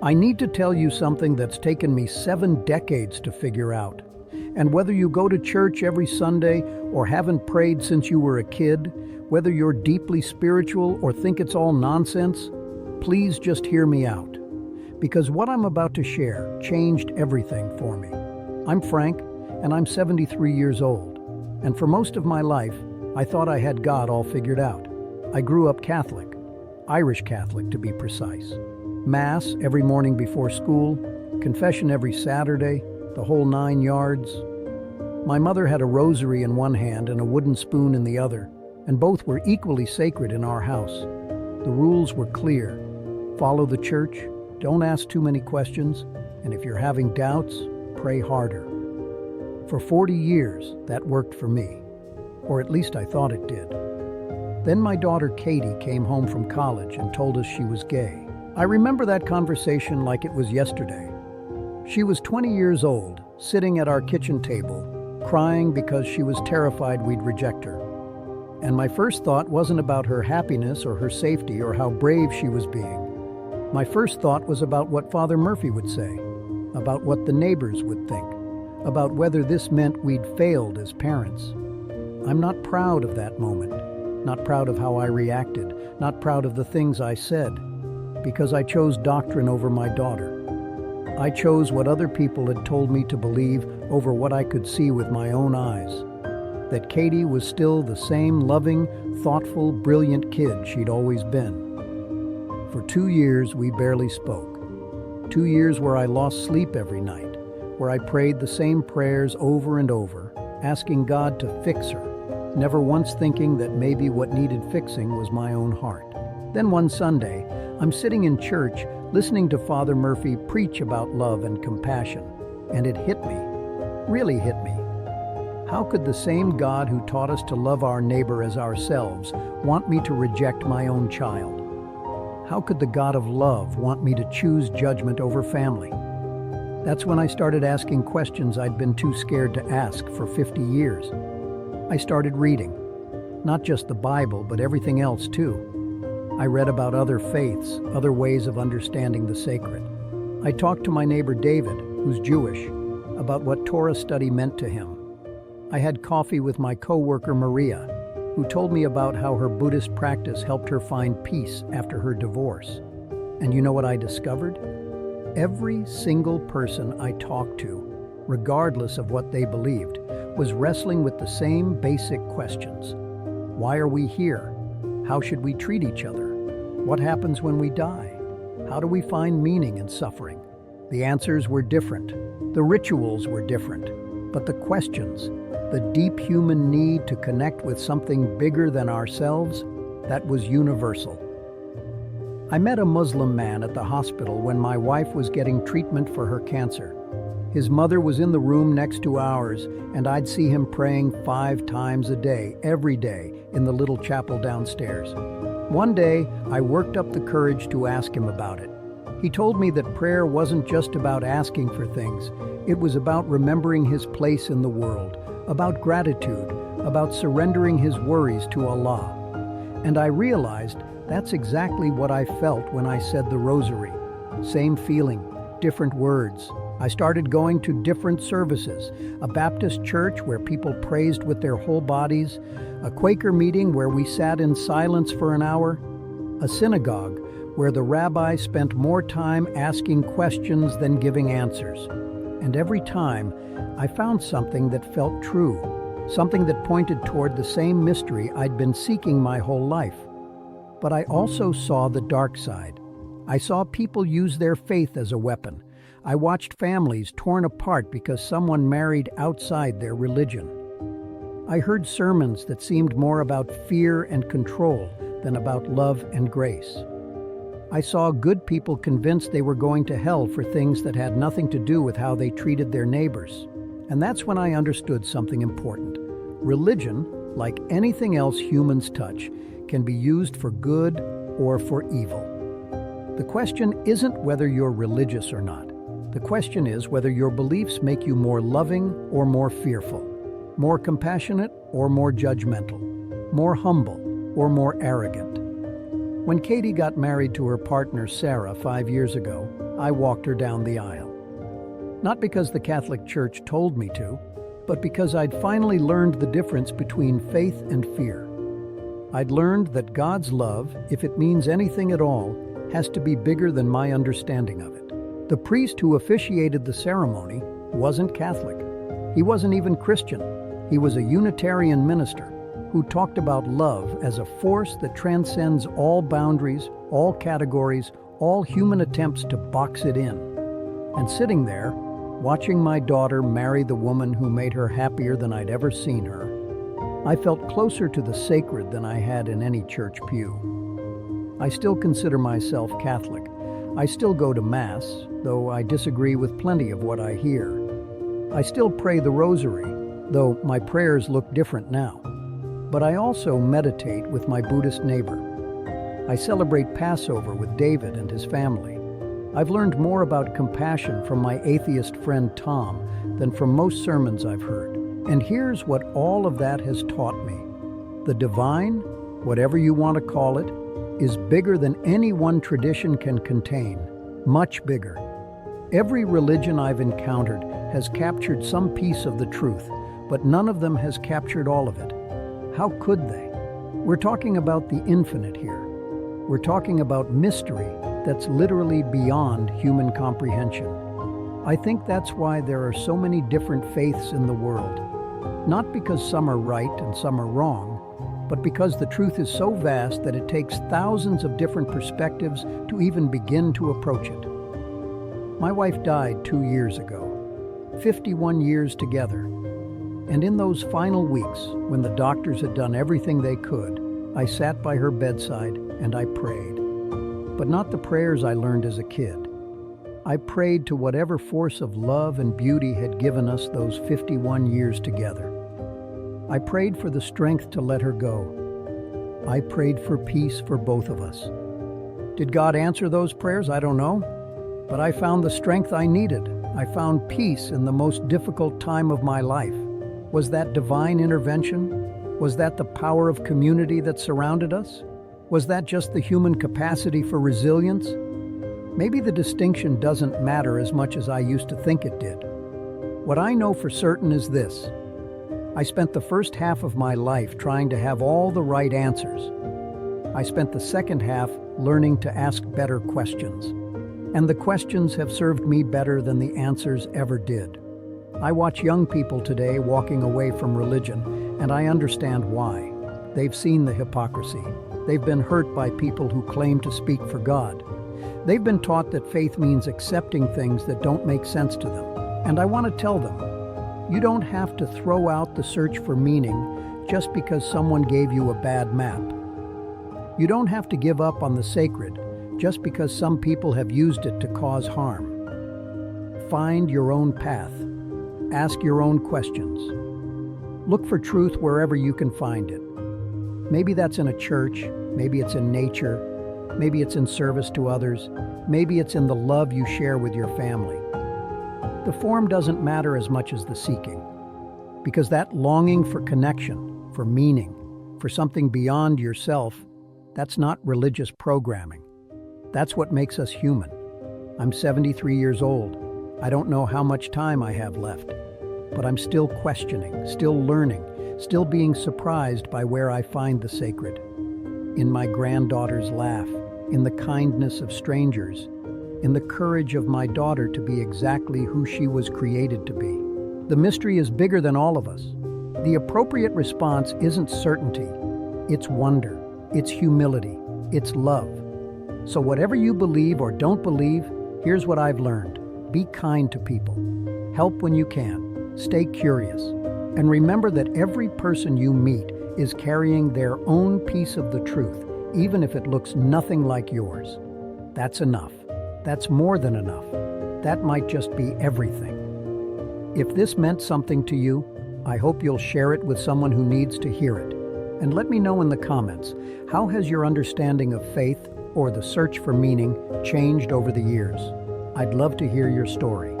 I need to tell you something that's taken me 7 decades to figure out. And whether you go to church every Sunday or haven't prayed since you were a kid, whether you're deeply spiritual or think it's all nonsense, please just hear me out. Because what I'm about to share changed everything for me. I'm Frank, and I'm 73 years old. And for most of my life, I thought I had God all figured out. I grew up Catholic, Irish Catholic to be precise. Mass every morning before school, confession every Saturday, the whole 9 yards. My mother had a rosary in one hand and a wooden spoon in the other, and both were equally sacred in our house. The rules were clear. Follow the church, don't ask too many questions, and if you're having doubts, pray harder. For 40 years, that worked for me, or at least I thought it did. Then my daughter Katie came home from college and told us she was gay. I remember that conversation like it was yesterday. She was 20 years old, sitting at our kitchen table, crying because she was terrified we'd reject her. And my first thought wasn't about her happiness or her safety or how brave she was being. My first thought was about what Father Murphy would say, about what the neighbors would think, about whether this meant we'd failed as parents. I'm not proud of that moment, not proud of how I reacted, not proud of the things I said, because I chose doctrine over my daughter. I chose what other people had told me to believe over what I could see with my own eyes. That Katie was still the same loving, thoughtful, brilliant kid she'd always been. For 2 years, we barely spoke. 2 years where I lost sleep every night, where I prayed the same prayers over and over, asking God to fix her, never once thinking that maybe what needed fixing was my own heart. Then one Sunday, I'm sitting in church, listening to Father Murphy preach about love and compassion, and it hit me, really hit me. How could the same God who taught us to love our neighbor as ourselves want me to reject my own child? How could the God of love want me to choose judgment over family? That's when I started asking questions I'd been too scared to ask for 50 years. I started reading, not just the Bible, but everything else too. I read about other faiths, other ways of understanding the sacred. I talked to my neighbor David, who's Jewish, about what Torah study meant to him. I had coffee with my coworker Maria, who told me about how her Buddhist practice helped her find peace after her divorce. And you know what I discovered? Every single person I talked to, regardless of what they believed, was wrestling with the same basic questions. Why are we here? How should we treat each other? What happens when we die? How do we find meaning in suffering? The answers were different. The rituals were different. But the questions, the deep human need to connect with something bigger than ourselves, that was universal. I met a Muslim man at the hospital when my wife was getting treatment for her cancer. His mother was in the room next to ours, and I'd see him praying 5 times a day, every day, in the little chapel downstairs. One day, I worked up the courage to ask him about it. He told me that prayer wasn't just about asking for things. It was about remembering his place in the world, about gratitude, about surrendering his worries to Allah. And I realized that's exactly what I felt when I said the rosary. Same feeling, different words. I started going to different services, a Baptist church where people praised with their whole bodies, a Quaker meeting where we sat in silence for an hour, a synagogue where the rabbi spent more time asking questions than giving answers. And every time, I found something that felt true, something that pointed toward the same mystery I'd been seeking my whole life. But I also saw the dark side. I saw people use their faith as a weapon. I watched families torn apart because someone married outside their religion. I heard sermons that seemed more about fear and control than about love and grace. I saw good people convinced they were going to hell for things that had nothing to do with how they treated their neighbors. And that's when I understood something important. Religion, like anything else humans touch, can be used for good or for evil. The question isn't whether you're religious or not. The question is whether your beliefs make you more loving or more fearful, more compassionate or more judgmental, more humble or more arrogant. When Katie got married to her partner Sarah 5 years ago, I walked her down the aisle. Not because the Catholic Church told me to, but because I'd finally learned the difference between faith and fear. I'd learned that God's love, if it means anything at all, has to be bigger than my understanding of it. The priest who officiated the ceremony wasn't Catholic. He wasn't even Christian. He was a Unitarian minister who talked about love as a force that transcends all boundaries, all categories, all human attempts to box it in. And sitting there, watching my daughter marry the woman who made her happier than I'd ever seen her, I felt closer to the sacred than I had in any church pew. I still consider myself Catholic. I still go to Mass, though I disagree with plenty of what I hear. I still pray the Rosary, though my prayers look different now. But I also meditate with my Buddhist neighbor. I celebrate Passover with David and his family. I've learned more about compassion from my atheist friend Tom than from most sermons I've heard. And here's what all of that has taught me. The divine, whatever you want to call it, is bigger than any one tradition can contain. Much bigger. Every religion I've encountered has captured some piece of the truth, but none of them has captured all of it. How could they? We're talking about the infinite here. We're talking about mystery that's literally beyond human comprehension. I think that's why there are so many different faiths in the world. Not because some are right and some are wrong, but because the truth is so vast that it takes thousands of different perspectives to even begin to approach it. My wife died 2 years ago, 51 years together. And in those final weeks, when the doctors had done everything they could, I sat by her bedside and I prayed. But not the prayers I learned as a kid. I prayed to whatever force of love and beauty had given us those 51 years together. I prayed for the strength to let her go. I prayed for peace for both of us. Did God answer those prayers? I don't know. But I found the strength I needed. I found peace in the most difficult time of my life. Was that divine intervention? Was that the power of community that surrounded us? Was that just the human capacity for resilience? Maybe the distinction doesn't matter as much as I used to think it did. What I know for certain is this. I spent the first half of my life trying to have all the right answers. I spent the second half learning to ask better questions. And the questions have served me better than the answers ever did. I watch young people today walking away from religion, and I understand why. They've seen the hypocrisy. They've been hurt by people who claim to speak for God. They've been taught that faith means accepting things that don't make sense to them. And I want to tell them, you don't have to throw out the search for meaning just because someone gave you a bad map. You don't have to give up on the sacred just because some people have used it to cause harm. Find your own path. Ask your own questions. Look for truth wherever you can find it. Maybe that's in a church, maybe it's in nature, maybe it's in service to others, maybe it's in the love you share with your family. The form doesn't matter as much as the seeking, because that longing for connection, for meaning, for something beyond yourself, that's not religious programming. That's what makes us human. I'm 73 years old. I don't know how much time I have left, but I'm still questioning, still learning, still being surprised by where I find the sacred. In my granddaughter's laugh, in the kindness of strangers, in the courage of my daughter to be exactly who she was created to be. The mystery is bigger than all of us. The appropriate response isn't certainty, it's wonder, it's humility, it's love. So whatever you believe or don't believe, here's what I've learned. Be kind to people. Help when you can. Stay curious. And remember that every person you meet is carrying their own piece of the truth, even if it looks nothing like yours. That's enough. That's more than enough. That might just be everything. If this meant something to you, I hope you'll share it with someone who needs to hear it. And let me know in the comments, how has your understanding of faith or the search for meaning changed over the years? I'd love to hear your story.